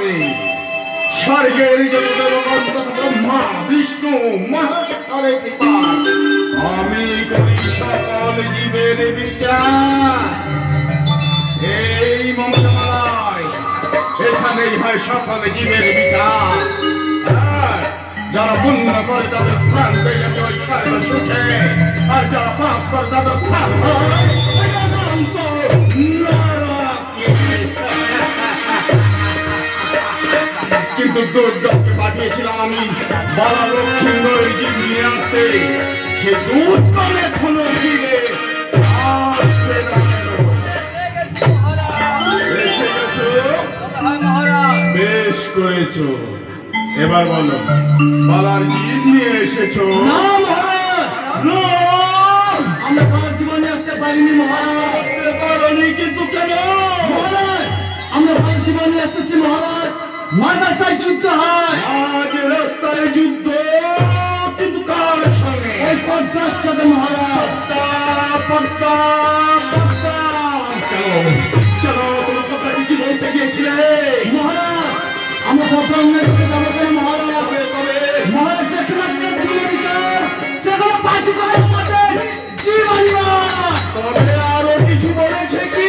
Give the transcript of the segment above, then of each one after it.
আমি স্বর্গের ব্রহ্মা বিষ্ণু মহেশ্বরের কৃপায় আমি করি সকল জীবের বিচার। এই মঙ্গলমালায় এখানেই হয় সকল জীবের বিচার। যারা পুণ্য করে তাদের স্থান পেয়ে যাবে ওই স্বর্গ সুখে, আর যারা পাপ করে তাদের স্থান হয় কিন্তু দুর্দকে পাঠিয়েছিলাম আমি বালা লক্ষ্মীন্দর জীব নিয়ে আসতে। সে দুধ পালে এখনো ফিরে আসবে না কেন? এসে গেছো, বেশ করেছো। এবার বলো, বালার জীব নিয়ে এসেছো? না মহারাজ, আমরা বালার জীবনে আসতে পারিনি মহারাজ। আসতে পারোনি, কিন্তু কেন? মহারাজ, আমরা বালার জীবনে এসেছি মহারাজ, রাস্তায় যুদ্ধ হয়। আজ রাস্তায় যুদ্ধ, কিন্তু কার সঙ্গে? ওই পদ্মার সাথে মহারাজ। পদ্মা, চলো চলো, তোমার কথা কি বলতে গিয়েছিলে? মহারাজ, আমরা পদ্মা অন্যায় করতে যাবো কেন মহারাজ? মহারাজ যেখানে আপনার জীবনের বিচার, সেখানে পার্টি করে আমাদের জীবনীয়। তবে আরো কিছু বলেছে কি?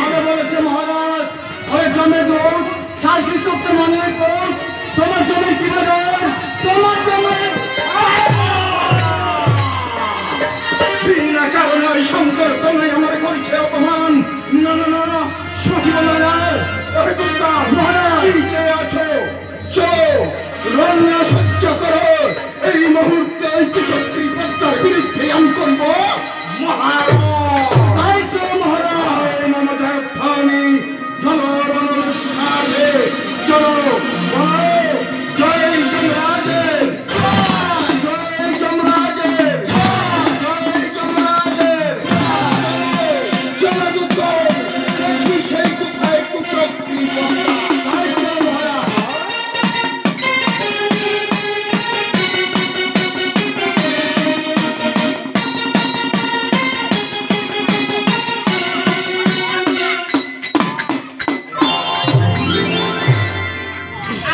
আরো বলেছে মহারাজ, ওই জমে দুধ সার্কি চোখে মনে করুন, তোমার জমির কি বলেন? তোমার জমির বিনা কারণে ওই শঙ্কর তোমায় আমার করছে অপমান। না না না না, সহি মহারাজ, ওরে দুর্গা মহারাজ, নিচে আছো, চলো রণ্যা সহ্য করো। এই মুহূর্তে ঐক্যচক্রী পদ্মার বিরুদ্ধে আমি করব মহারাজ। তাই চলো মহারাজ। মম জয় ভাবনি, চলো রণের সাথে, চলো জয় যমরাজের, জয় যমরাজের, জয় যমরাজের। চলো যুদ্ধ, দেখি সেই কোথায় কুচক্রী পদ্মা। তাই চলো মহারাজ।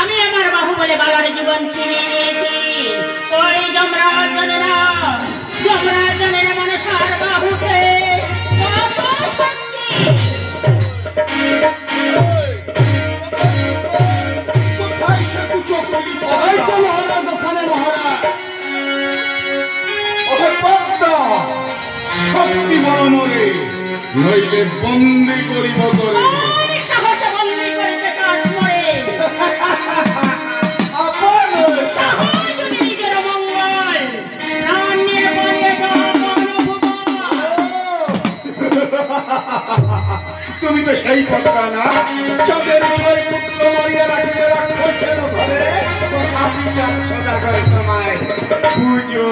আমি আমার বাহুবলে বালার জীবন ছিনিয়ে নিয়েছি। ওই যমরাজ জানে না মনসার বাহুতে কত শক্তি। কোথায় সে কুচক্রী তাই পদ্মা? চলো মহারাজ, ওখানে মহারাজ। ওহে পদ্মা, শক্তি বড় মরে, নইলে বন্দি করিব করে। আমি সাহসে বন্দি করিতে চাস মরে। আবার তাহাই যদি নিজের মঙ্গল, প্রাণ নিয়ে পালিয়ে যাও তুমি তো সেই পদ্মা না, চাঁদের ছয় পুত্র মারিয়া রাখিলে রাক্ষসের ঘরে। তোর আপনি চান সোজা করে তোমায় পুজো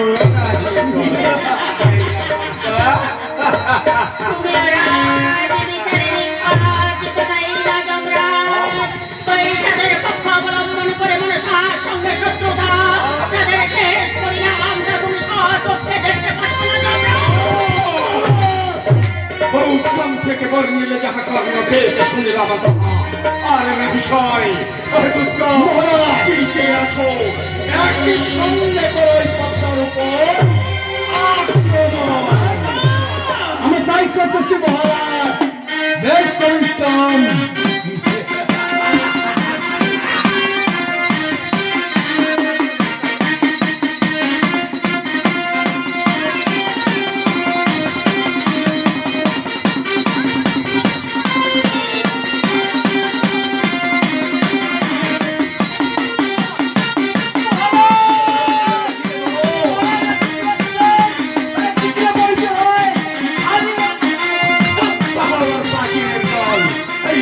তুমি রাজ বিচারে নিপাত কোথায় না যমরাজ। ওই তাদের পক্ষ অবলম্বন করে মনসার সঙ্গে শত্রুতা, তাদের শেষ পরিণাম তখন সচক্ষে দেখতে পাচ্ছ না যমরাজ। বহুক্ষণ থেকে বর্ণিলে যাহা কর্ম পেয়েছে শুনিলাম আর এর বিষয়। ওহে দুর্গা মহারাজ, কি চেয়ে আছো? একই সঙ্গে করো ওই পদ্মার উপর আক্রমণ। আমি তাই করতেছি মহারাজ। বেশ পরিশ্রম। এই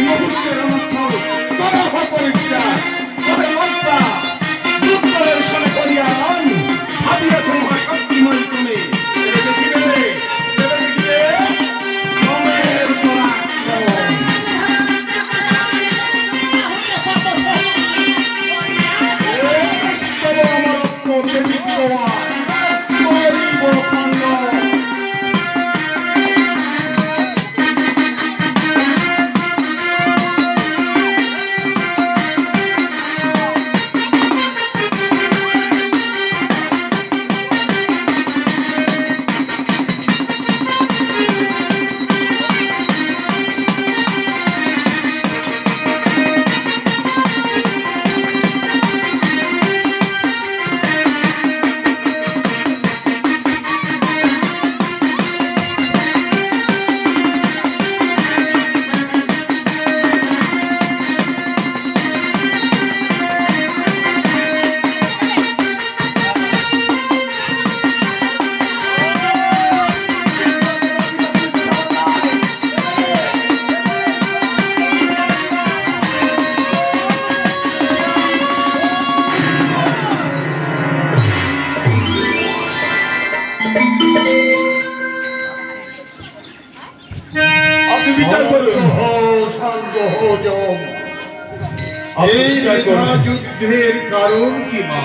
এই বৃথা যুদ্ধের কারণ কি মা?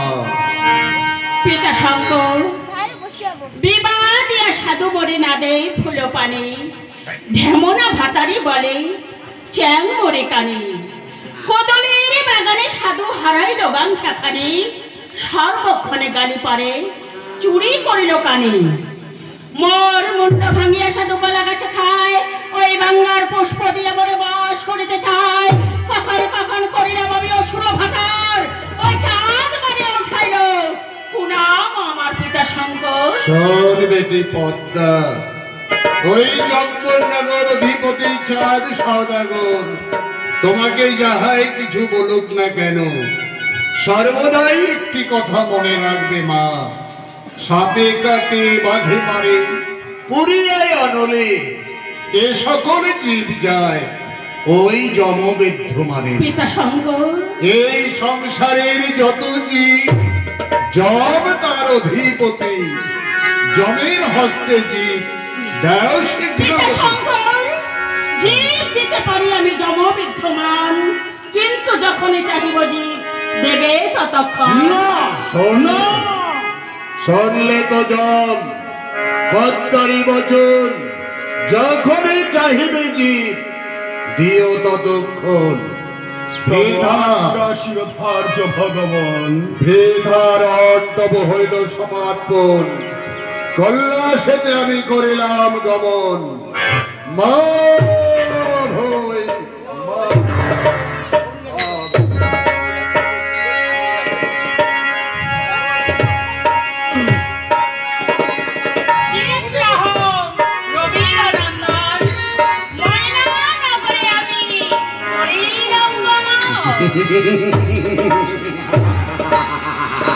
পিতা শঙ্কর, বিবাহ দিয়া সাধু মরে না দেয় ফুল পানি, ঢেমনা ভাতারি বলে চ্যাং মরে কানে, কদলের বাগানে সাধু হারাইল গামছাখানি, সর্বক্ষণে গালি পারে চুরি করিল কানে। মোর মুন্ড ভাঙিয়া সাধু কলা গাছে খায়, ওই বাংলার পুষ্প দিয়ে বলে বাস করিতে চায়, কখন কখন করিলাম আমি অসুর ভাতার, ওই চাঁদ মানে উঠাইল কুনাম আমার পিতা শঙ্কর। শোন বেটি পদ্মা, ওই চন্দননগর অধিপতি চাঁদ সওদাগর তোমাকে যাহাই কিছু বলুক না কেন, সর্বদাই একটি কথা মনে রাখবে মা, সাপে কাটে বাঘে মারে পুরিয়ায় অনলে, এ সকল জীব যায় ওই যমবেদ্ধ মানে। পিতা শঙ্কর, এই সংসারের যত জীব যম তার অধিপতি, যমের হস্তে জীব দেও শীঘ্র। পিতা শঙ্কর, জীব দিতে পারি আমি যম বিদ্যমান, কিন্তু যখনই চাহিব জীব দেবে ততক্ষণ। না শোনো, শুনলে তো যম পদ্মারি বচন, যখনই চাহিবে জীব দিও ততক্ষণ। শিরোধার্য ভগবান, ভেদার অর্ণব হইল সমাপন, কল্যাসেতে আমি করিলাম গমন। মা ভৈ, মা। রবীন্দ্রনন্দন, ময়নানগরে আমি করিলাম গমন।